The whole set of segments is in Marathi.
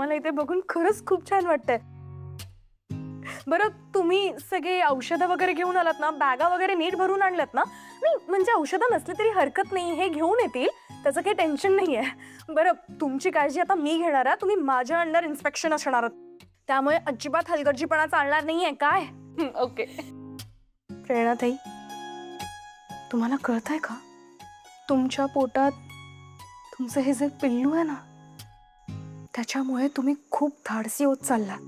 आम्हाला इथे बघून खरंच खूप छान वाटतंय. बरं, तुम्ही सगळे औषधं वगैरे घेऊन आलात ना? बॅगा वगैरे नीट भरून आणल्यात ना? नाही म्हणजे औषधं नसली तरी हरकत नाही, हे घेऊन येतील, त्याचं काही टेन्शन नाहीये. बरं, तुमची काळजी आता मी घेणार आहे. तुम्ही माझ्या अंडर इन्स्पेक्शन असणार आहात, त्यामुळे अजिबात हलगर्जीपणा चालणार नाहीये काय? ओके. प्रेरणाताई, तुम्हाला कळतंय का? तुमच्या पोटात तुमचं हे जे पिल्लू आहे ना, त्याच्यामुळे तुम्ही खूप धाडसी होत चाललात.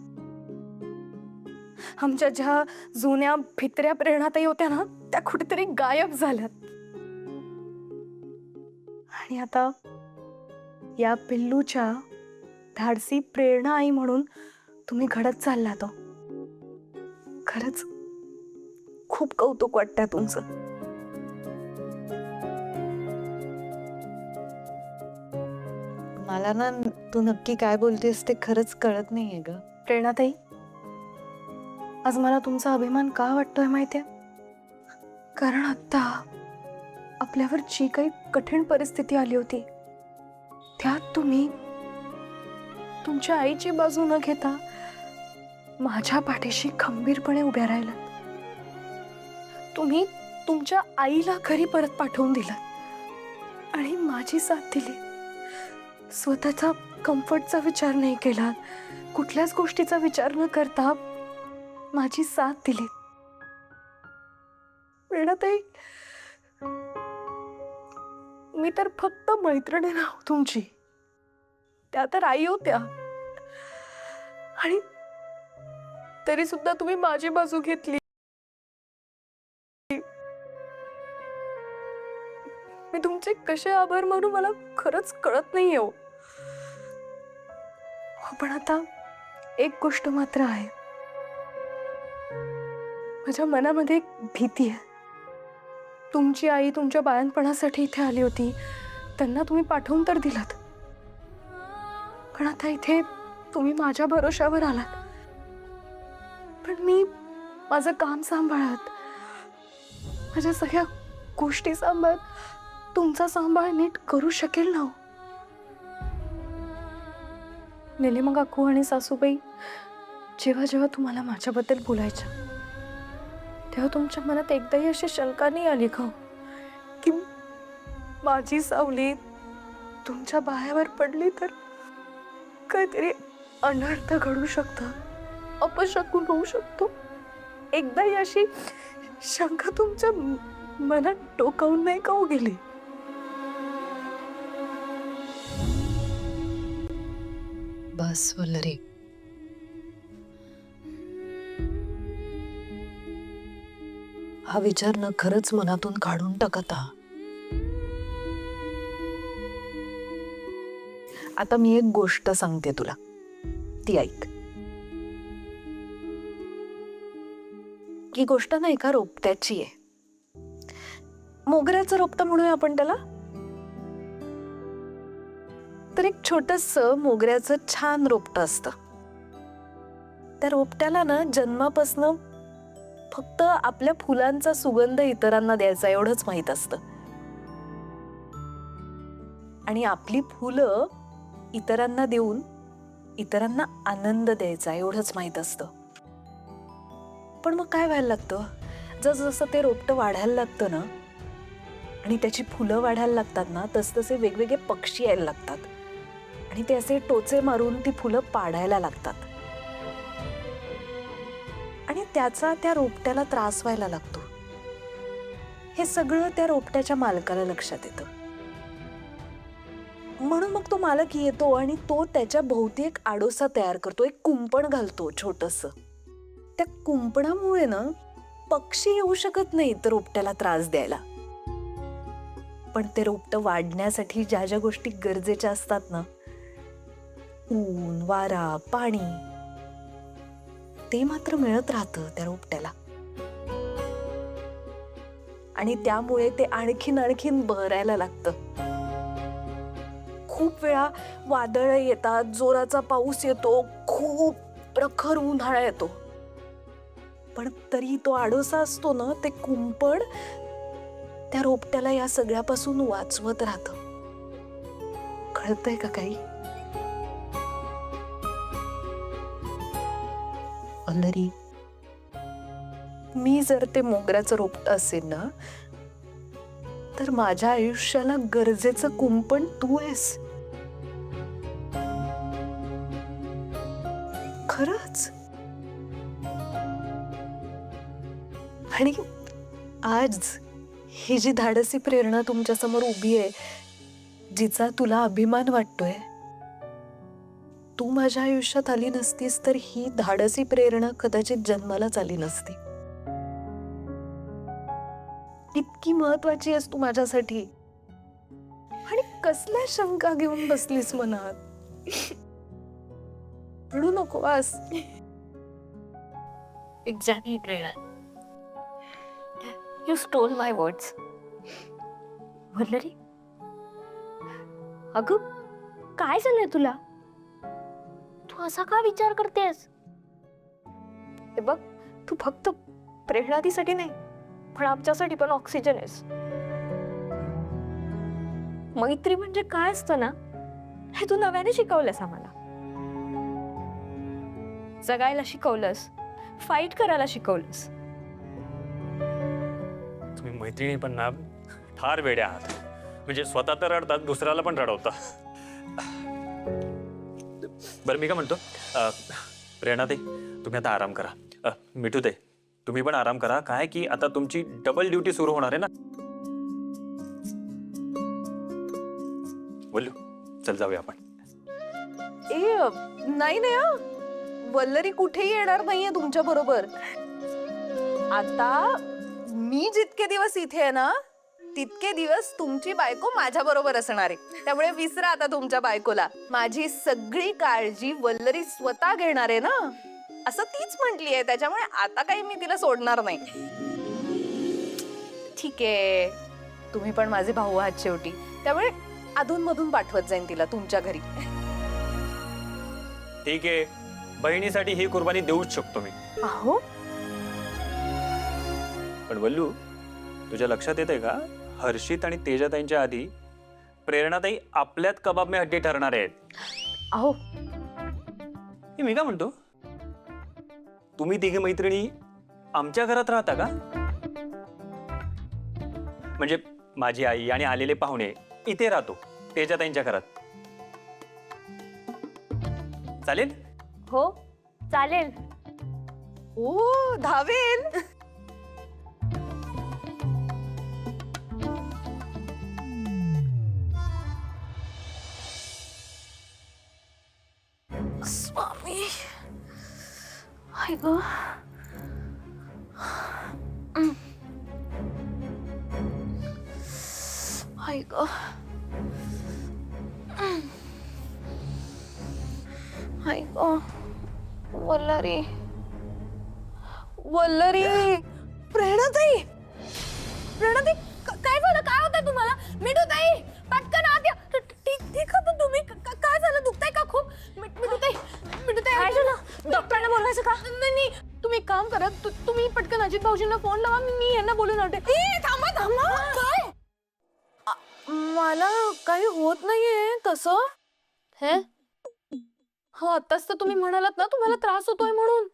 आमच्या ज्या जुन्या भित्र्या प्रेरणाताई होत्या ना, त्या कुठेतरी गायब झाल्यात. आणि आता या पिल्लूच्या धाडसी प्रेरणा आई म्हणून तुम्ही घडत चाललात हो. खरंच खूप कौतुक वाटतंय तुमचं. मला ना तू नक्की काय बोलतेस ते खरंच कळत नाहीये ग. प्रेरणाताई, आज मला तुमचा अभिमान का वाटतोय माहितीये? कारण आता आपल्यावर जी काही कठीण परिस्थिती आली होती, त्यात तुम्ही तुमच्या आईची बाजू न घेता माझ्या पाठीशी खंबीरपणे उभ्या राहिलात. तुम्ही तुमच्या आईला घरी परत पाठवून दिलात आणि माझी साथ दिली. स्वतःचा कम्फर्टचा विचार नाही केला, कुठल्याच गोष्टीचा विचार न करता माझी साथ दिली. प्रेरणाताई, मी तर फक्त मैत्रीण आहे ना तुमची, त्या तर आई होत्या. आणि तरी सुद्धा तुम्ही माझी बाजू घेतली. मी तुमचे कसे आभार मानू मला खरंच कळत नाहीये हो. पण आता एक गोष्ट मात्र आहे, माझ्या मनामध्ये एक भीती आहे. तुमची आई तुमच्या बाळंतपणासाठी इथे आली होती, त्यांना तुम्ही पाठवून तर दिलात, पण आता इथे तुम्ही माझ्या भरोशावर आलात. पण मी माझं काम सांभाळत, माझ्या सगळ्या गोष्टी सांभाळत तुमचा सांभाळ नीट करू शकेल ना? निलिमा काकू आणि सासूबाई जेव्हा जेव्हा तुम्हाला माझ्याबद्दल बोलायच्या, तेव्हा तुमच्या मनात एकदाही अशी शंका नाही आली का की माझी सावली तुमच्या बाळावर पडली तर काहीतरी अनर्थ घडू शकतं, अपशकुन होऊ शकतो? एकदाही अशी शंका तुमच्या मनात टोकावून नाही का हो गेली? बस वल्लरी, हा विचार न खरंच मनातून काढून टाकत हा. आता मी एक गोष्ट सांगते तुला, ती ऐक. ही गोष्ट ना एका रोपट्याची आहे. मोगऱ्याचं रोपटं म्हणूया आपण त्याला. तर एक छोटंसं मोगऱ्याचं छान रोपटं असतं. त्या रोपट्याला ना जन्मापासनं फक्त आपल्या फुलांचा सुगंध इतरांना द्यायचा एवढंच माहित असतं. आणि आपली फुलं इतरांना देऊन इतरांना आनंद द्यायचा एवढंच माहित असतं. पण मग काय व्हायला लागतं, जसं ते रोपटं वाढायला लागतं ना आणि त्याची फुलं वाढायला लागतात ना, तसतसे वेगवेगळे पक्षी यायला लागतात आणि ते असे टोचे मारून ती फुलं पाडायला लागतात आणि त्याचा त्या रोपट्याला त्रास व्हायला लागतो. हे सगळं त्या रोपट्याच्या मालकाला लक्षात येतं. म्हणून मग तो मालक येतो आणि तो त्याच्या भोवती एक आडोसा तयार करतो, एक कुंपण घालतो छोटंसं. त्या कुंपणामुळे ना पक्षी येऊ शकत नाहीत रोपट्याला त्रास द्यायला. पण ते रोपटं वाढण्यासाठी ज्या ज्या गोष्टी गरजेच्या असतात ना, ऊन, वारा, पाणी, ते मात्र मिळत राहतं त्या रोपट्याला. आणि त्यामुळे ते आणखीन आणखीन बहरायला लागतं. खूप वेळा वादळ येतात, जोराचा पाऊस येतो, खूप प्रखर उन्हाळा येतो, पण तरी तो आडोसा असतो ना, ते कुंपण त्या रोपट्याला या सगळ्यापासून वाचवत राहतं. कळतंय का काही? वल्लरी, मी जर ते मोगऱ्याचं रोपट असेल ना, तर माझ्या आयुष्याला गरजेचं कुंपण तू आहेस. खरंच. आणि आज ही जी धाडसी प्रेरणा तुमच्या समोर उभी आहे, जिचा तुला अभिमान वाटतोय, तू माझ्या आयुष्यात आली नसतीस तर ही धाडसी प्रेरणा कदाचित जन्मालाच आली नसती. इतकी महत्वाची आहेस तू माझ्यासाठी. आणि कसल्या शंका घेऊन बसलीस मनात? रडू नको वास. Exactly, Prerna. You stole my words. Vallari, अगं काय झालंय तुला? तू असा का विचार करतेस? हे बघ, तू फक्त प्रेरणासाठी नाही, पण आमच्यासाठी पण ऑक्सिजन आहेस. मैत्री म्हणजे काय असतं ना, हे तू नव्याने शिकवलंस आम्हाला. जगायला शिकवलंस, फाईट करायला शिकवलंस. तुम्ही मैत्रिणी पण ना फार वेडे आहात. म्हणजे स्वतः तर रडतात, दुसऱ्याला पण रडवता. बरं मी काय म्हणतो, प्रेरणाताई तुम्ही आता आराम करा. मिठूताई तुम्ही पण आराम करा. काय की आता तुमची डबल ड्युटी सुरू होणार आहे ना. बोलू चल जाऊया आपण. नाही नाही हा. वल्लरी कुठेही येणार नाहीये तुमच्या बरोबर. आता मी जितके दिवस इथे आहे ना, तितके दिवस तुमची बायको माझ्या बरोबर असणार आहे. त्यामुळे विसरा आता तुमच्या बायकोला. माझी सगळी काळजी वल्लरी स्वतः घेणार आहे ना, असं तीच म्हटली आहे. त्याच्यामुळे आता काही मी तिला सोडणार नाही. ठीक आहे, तुम्ही पण माझे भाऊ आहात शेवटी. त्यामुळे अधून मधून पाठवत जाईन तिला तुमच्या घरी. ठीक आहे, बहिणीसाठी ही कुर्बानी देऊच शकतो मी. अहो पण वल्लू तुझ्या लक्षात येते का, हर्षित आणि तेजाताईंच्या आधी प्रेरणाताई आपल्यात कबाब में हड्डी ठरणार आहेत. अहो हे मी काय म्हणतो, तुम्ही तिघे मैत्रिणी आमच्या घरात राहता का? म्हणजे माझी आई आणि आलेले पाहुणे इथे राहतो तेजाताईंच्या घरात. चालेल? हो चालेल. ओ धावेल. स्वामी, हाय ग. हाय ग. हाय ग. वल्लरी, वल्लरी. प्रेरणाताई, प्रेरणाताई काय झालं? काय होतं तुम्हाला? मिठूताई पटकन आत या. ठीक आहे तुम्ही? काय झालं? दुखतंय का खूप? मिठूताई काय झालं? डॉक्टरला बोलवायचं का? नाही, तुम्ही एक काम करा, तुम्ही पटकन अजित भाऊजींना फोन लावा. मी यांना बोलून आणते. थांबा. काय? मला काही होत नाहीये तसं. हे हो, आताच तर तुम्ही म्हणालात ना तुम्हाला त्रास होतोय म्हणून.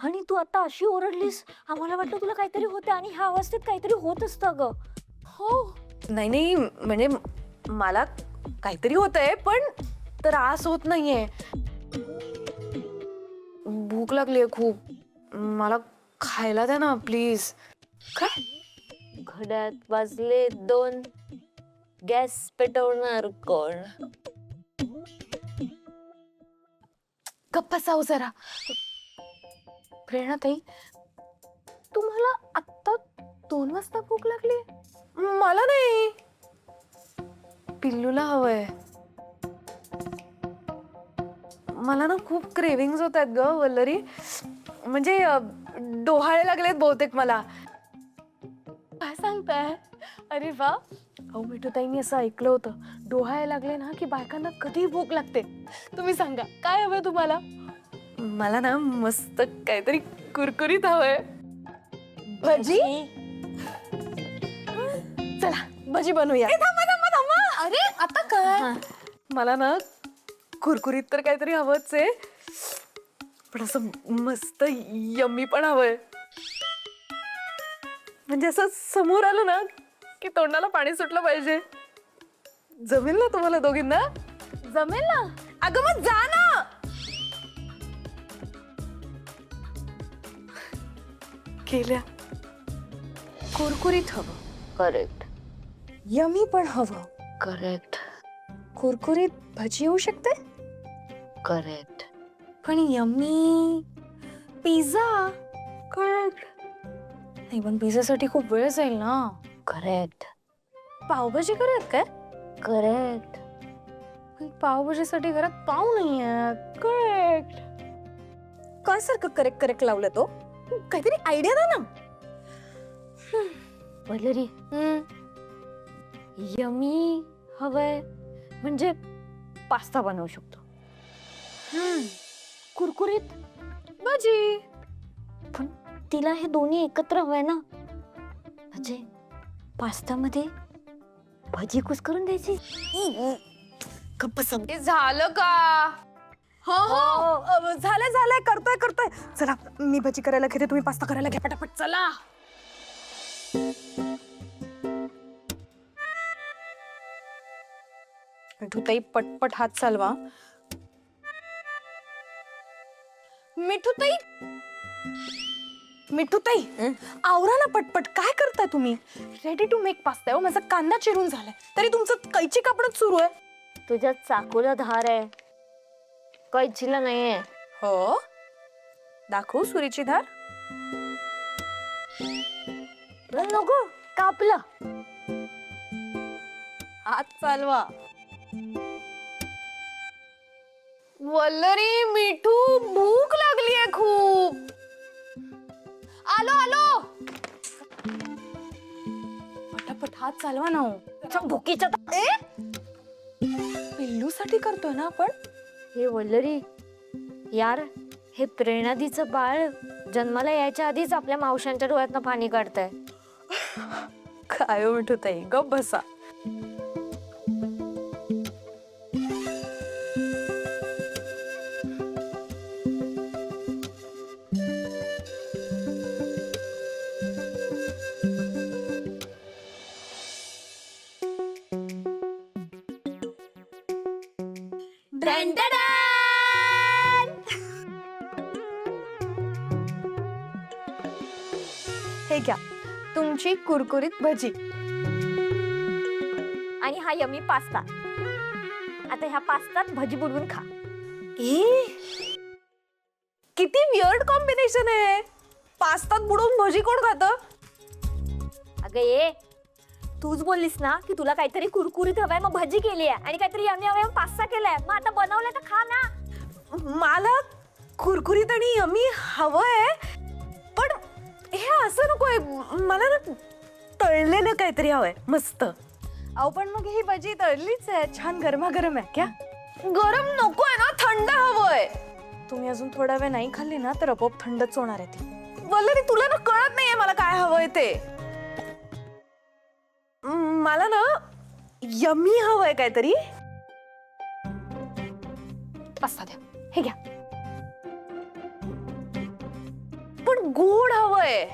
आणि तू आता अशी ओरडलीस, आम्हाला वाटलं तुला काहीतरी होते आणि ह्या अवस्थेत काहीतरी होत असतं ग. हो. नाही म्हणजे मला काहीतरी होतंय पण त्रास होत नाहीये. भूक लागलीये खूप. मला खायला द्या ना प्लीज. काय? घड्यात वाजले 2. गॅस पेटवणार कोण? गप्पा साव जरा. प्रेरणाताई तुम्हाला आत्ता 2 वाजता भूक लागली? मला नाही, पिल्लूला हवंय. मला ना खूप क्रेविंग्स होत आहेत ग वल्लरी. म्हणजे डोहाळे लागलेत बहुतेक मला. काय सांगताय? अरे वा. अहो मिठूताई, मी असं ऐकलं होतं, डोहाळे लागले ना की बायकांना कधी भूक लागते. तुम्ही सांगा काय हवंय तुम्हाला? मला ना मस्त काहीतरी कुरकुरीत हवंय. भजी. चला भजी बनवूया. थांबा. अरे आता काय? मला ना कुरकुरीत तर काहीतरी हवंच आहे, पण असं मस्त यम्मी पण हवंय. म्हणजे असं समोर आलं ना की तोंडाला पाणी सुटलं पाहिजे. जमेल ना तुम्हाला दोघींना? जमेल ना? अगं मग जा ना. केल्या. कुरकुरीत हवं. करेक्ट. यमी पण हवं. करेक्ट. कुरकुरीत भजी येऊ शकते. करेक्ट. पण यम्मी पिझ्झा. करेक्ट. नाही पण पिझ्झासाठी खूप वेळ जाईल ना. करेक्ट. पावभाजी करूयात काय? करेक्ट. पण पावभाजीसाठी घरात पाव नाहीये. करेक्ट. काय सारखं करेक्ट करेक्ट लावलं तो? काहीतरी आयडिया द्या ना. वल्लरी, यमी हवंय म्हणजे पास्ता बनवू शकतो. कुरकुरीत भजी. पण तिला हे दोन्ही एकत्र हवंय ना. म्हणजे पास्तामध्ये भजी कुस्करून द्यायची. हे झालं का? हो हो झालंय झालंय. करतोय. चला मी भजी करायला घेते, तुम्ही पास्ता करायला घ्या पटापट. चला. मिठूताई पटपट हात चालवा. मिठूताई आवरा ना पटपट. काय करताय तुम्ही? Ready to make pasta. माझा कांदा चिरून झालाय तरी तुमचं कैची कापणच सुरू आहे. तुझ्या चाकूला धार आहे, कैचीला नाहीये. हो दाखवू सुरीची धार. नको, कापला. हात चालवा. वल्लरी, मिठू, भूक लागलीये खूप. आलो. पटापट हात चालवा ना हो. भुकीच्या पिल्लूसाठी करतोय ना आपण. हे वल्लरी यार, हे प्रेरणादीचं बाळ जन्माला यायच्या आधीच आपल्या मावशांच्या डोळ्यातनं पाणी काढतंय. काय हो मिठूताई, गप बसा. हे घ्या तुमची कुरकुरीत भजी. आणि हा यमी पास्ता. आता ह्या पास्त्यात भजी बुडवून खा. किती वियर्ड कॉम्बिनेशन आहे. पास्तात बुडवून भजी कोण खातं? अगं ये, तूच बोललीस ना की तुला काहीतरी कुरकुरीत हवंय, मग भजी केली आहे. आणि काहीतरी यमी हवंय, मग पास्ता केलाय. मग आता बनवलंय तर खा ना. मला कुरकुरीत आणि यमी हवंय, पण हे असं नकोय. मला ना तळलेलं काहीतरी हवंय मस्त. अहो पण मग ही भजी तळलीच आहे, छान गरमागरम आहे. क्या गरम नकोय ना, थंड हवंय. तुम्ही अजून थोडा वेळ नाही खाल्ली ना तर आपोआप थंडच होणार आहे ती. वल्लरी तुला ना कळत नाहीये मला काय हवंय ते. मला ना यमी हवंय काहीतरी. पास्ता द्या. हे घ्या. पण गोड हवंय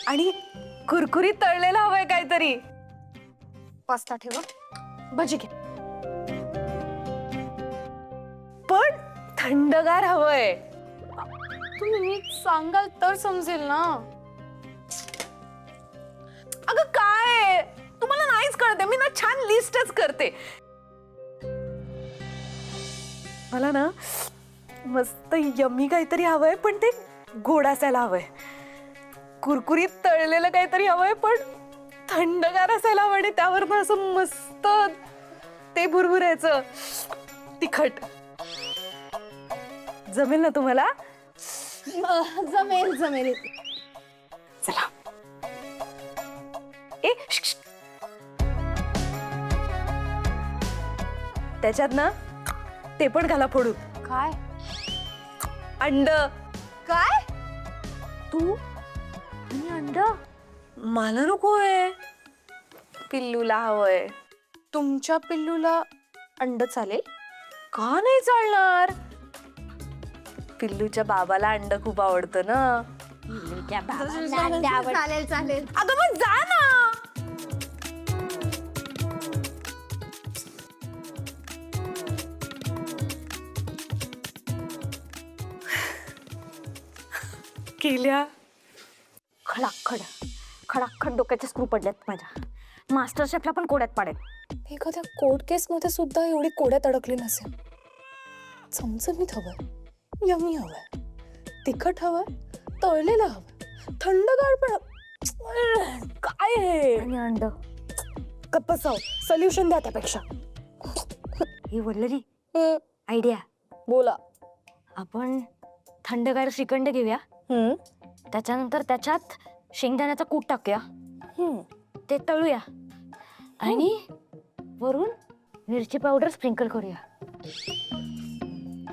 आणि कुरकुरीत तळलेलं हवंय काहीतरी. पास्ता ठेवा, भजी घ्या. पण थंडगार हवंय. तुम्ही नीट सांगाल तर समजेल ना. अगं काय तुम्हाला नाहीच कळते. मी ना छान लिस्टच करते. मला ना मस्त यम्मी काहीतरी हवंय, पण ते गोड असायला हवंय. कुरकुरीत तळलेलं काहीतरी हवंय, पण थंडगार असायला हवं. आणि त्यावर ना असं मस्त ते भुरभुरायचं तिखट. जमेल ना तुम्हाला? जमेल. चला. त्याच्यात ना ते पण घाला फोडून. काय? अंड. काय? तू आणि अंड? मला नकोय. पिल्लूला हवंय. तुमच्या पिल्लूला अंड चालेल? का नाही चालणार? पिल्लूच्या बाबाला अंड खूप आवडतं ना. चालेल चालेल. अगं मग जा ना. केल्या खडाखड खडाखड डोक्याच्या स्क्रू पडल्यात माझ्या. मास्टर शेफला पण कोड्यात पाडेल. एखाद्या कोर्ट केस मध्ये सुद्धा एवढी कोड्यात अडकली नसेल. चमचमीत हवंय, यमी हवंय, तिखट हवंय, तळलेलं हवंय, थंडगार पण काय हे. आणि अंड. कपसाव सोल्युशन द्या त्यापेक्षा. ही वल्लरी आयडिया. बोला. आपण थंडगार श्रीखंड घेऊया. त्याच्यानंतर त्याच्यात शेंगदाण्याचा कूट टाकूया. ते तळूया आणि वरून मिरची पावडर स्प्रिंकल करूया.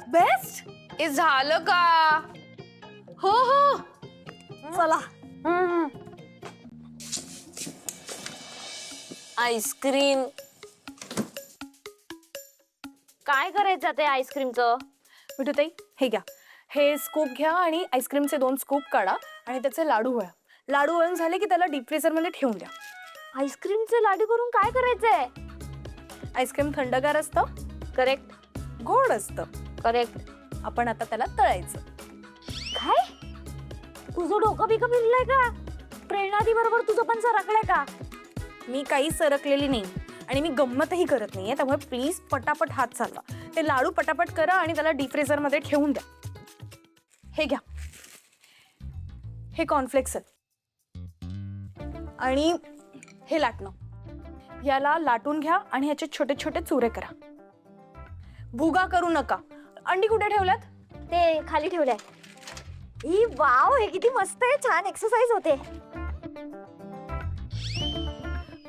बेस्ट. हे झालं का? हो हो चला. आईस्क्रीम. काय करायचं ते आईस्क्रीमचं? मिठूताई हे घ्या. हे स्कूप घ्या आणि आईस्क्रीमचे 2 स्कूप काढा आणि त्याचे लाडू वळा. लाडू वळून झाले की त्याला डीप फ्रीझर मध्ये ठेवून द्या. आईस्क्रीमचे लाडू करून काय करायचंय? आईस्क्रीम थंडगार असतं, करेक्ट गोड असतं. करेक्ट. आपण आता त्याला तळायचं. काय तुझं डोकं बिकं फिरलंय का? प्रेरणादी बरोबर तुझं पण सरकलंय का? मी काही सरकलेली नाही आणि मी गंमतही करत नाहीये, त्यामुळे प्लीज पटापट हात चालवा. ते लाडू पटापट करा आणि त्याला डीप फ्रीझर मध्ये ठेवून द्या. हे घ्या. हे कॉर्नफ्लेक्स आहेत आणि हे लाटणं. याला लाटून घ्या आणि ह्याचे छोटे छोटे चुरे करा. भुगा करू नका. अंडी कुठे ठेवल्यात? ते खाली ठेवलंय. ई वाव, हे किती मस्त आहे. छान एक्सरसाइज होते.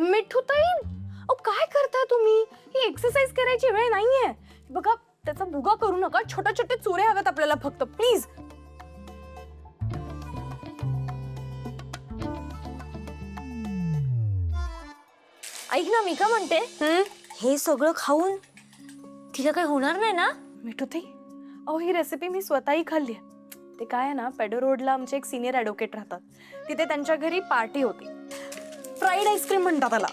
मिठूताई अहो काय करताय तुम्ही? ही एक्सरसाइज करायची वेळ नाहीये. बघा त्याचा भुगा करू नका. छोटे छोटे चुरे हवेत आपल्याला फक्त, प्लीज. ऐक ना, मी का म्हणते, हे सगळं खाऊन तिला काही होणार नाही ना? मिठूताई अहो ही रेसिपी मी स्वतःही खाल्ली आहे. ते काय आहे ना, पेडो रोडला आमचे एक सिनियर ॲडव्होकेट राहतात. तिथे त्यांच्या घरी पार्टी होती. फ्राईड आईस्क्रीम म्हणतात त्याला.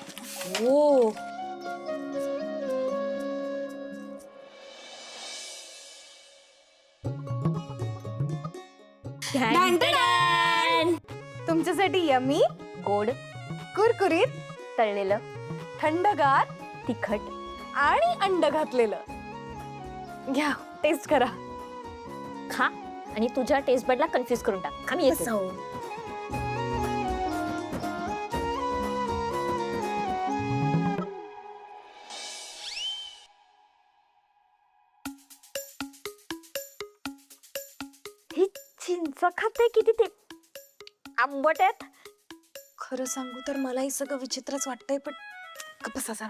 हो. तुमच्यासाठी यमी, गोड, कुरकुरीत, तळलेलं, थंडगार तिखट आणि अंड घातलेलं. घ्या टेस्ट करा. खा आणि तुझ्या टेस्ट बडला कन्फ्युज करून टाक. आम्ही येतो. ही चिंच खाते किती ते आंबट आहेत. खरं सांगू तर मलाही सगळं विचित्रच वाटतंय, पण कपसा जरा.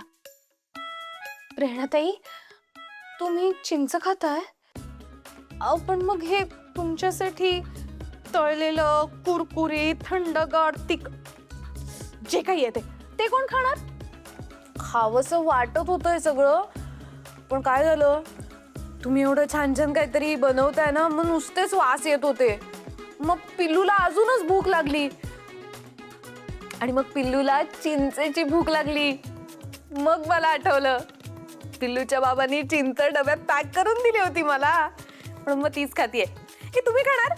प्रेरणाताई तुम्ही चिंच खाताय? अहो पण मग हे तुमच्यासाठी तळलेलं कुरकुरीत थंडगार जे काही आहे ते कोण खाणार? खावंसं वाटत होतं हे सगळं, पण काय झालं, तुम्ही एवढं छान छान काहीतरी बनवताय ना, मग नुसतेच वास येत होते. मग पिल्लूला अजूनच भूक लागली आणि मग पिल्लूला चिंचेची भूक लागली. मग मला आठवलं पिल्लूच्या बाबांनी चिंच डब्यात पॅक करून दिली होती मला, पण मग तीच खातीये. हे तुम्ही खाणार?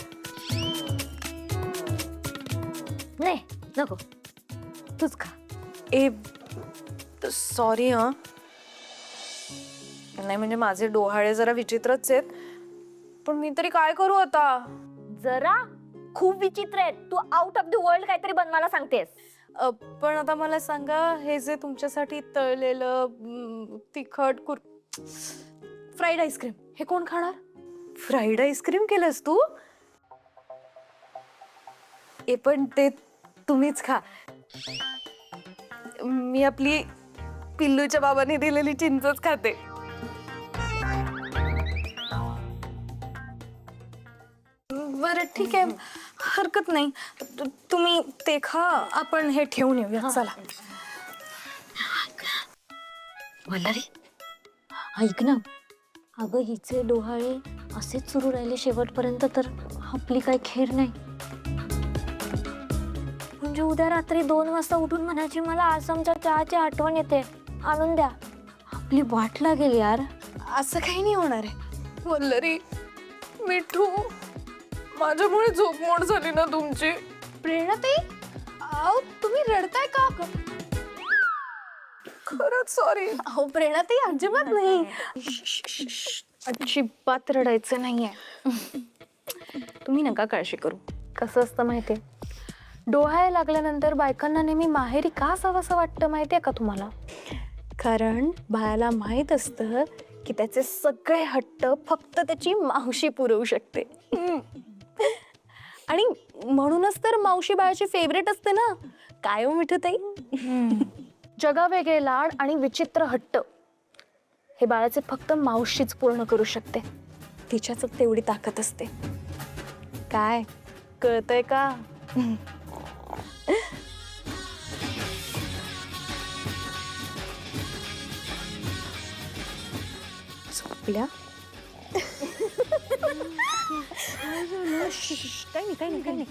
नाही नको, तूच खा. ए सॉरी हा. नाही म्हणजे माझे डोहाळे जरा विचित्रच आहेत, पण मी तरी काय करू आता. जरा खूप विचित्र आहे. तू आउट ऑफ द वर्ल्ड काहीतरी बनवायला सांगतेस. पण आता मला सांगा, हे जे तुमच्यासाठी तळलेलं तिखट फ्राईड आईस्क्रीम हे कोण खाणार? फ्राईड आईस्क्रीम केलंस तू? ए पण ते तुम्हीच खा. मी आपली पिल्लूच्या बाबांनी दिलेली चिंचच खाते. बरं ठीक आहे, हरकत नाही. तुम्ही ते खा, आपण हे ठेवून येऊया. चला. वल्लरी ऐक ना, अगं हिचे डोहाळे असेच सुरू राहिले शेवटपर्यंत तर आपली काही खेर नाही. म्हणजे उद्या रात्री 2 वाजता उठून म्हणायची मला आसामच्या चहाची आठवण येते, आणून द्या. आपली वाट लागेल यार. असं काही नाही होणार आहे. वल्लरी, मिठू, माझ्यामुळे झोपमोड झाली ना तुमची. प्रेरणाताई, अहो तुम्ही रडताय का? खरंच सॉरी. अहो प्रेरणाताई, अजिबात नाही. अजिबात रडायचं नाहीये. तुम्ही नका काळजी करू. कसं असतं माहितीये, डोहायला लागल्यानंतर बायकांना नेहमी माहेरी का जावंसं वाटतं माहितीये का तुम्हाला? कारण बाळाला माहित असतं की त्याचे सगळे हट्ट फक्त त्याची मावशी पुरवू शकते. आणि म्हणूनच तर मावशी बाळाची फेवरेट असते ना, काय हो मिठूताई? जगावेगळे लाड आणि विचित्र हट्ट हे बाळाचे फक्त मावशीच पूर्ण करू शकते. तिच्याच तेवढी ताकद असते. काय कळतंय का? झोपल्या? काही नाही.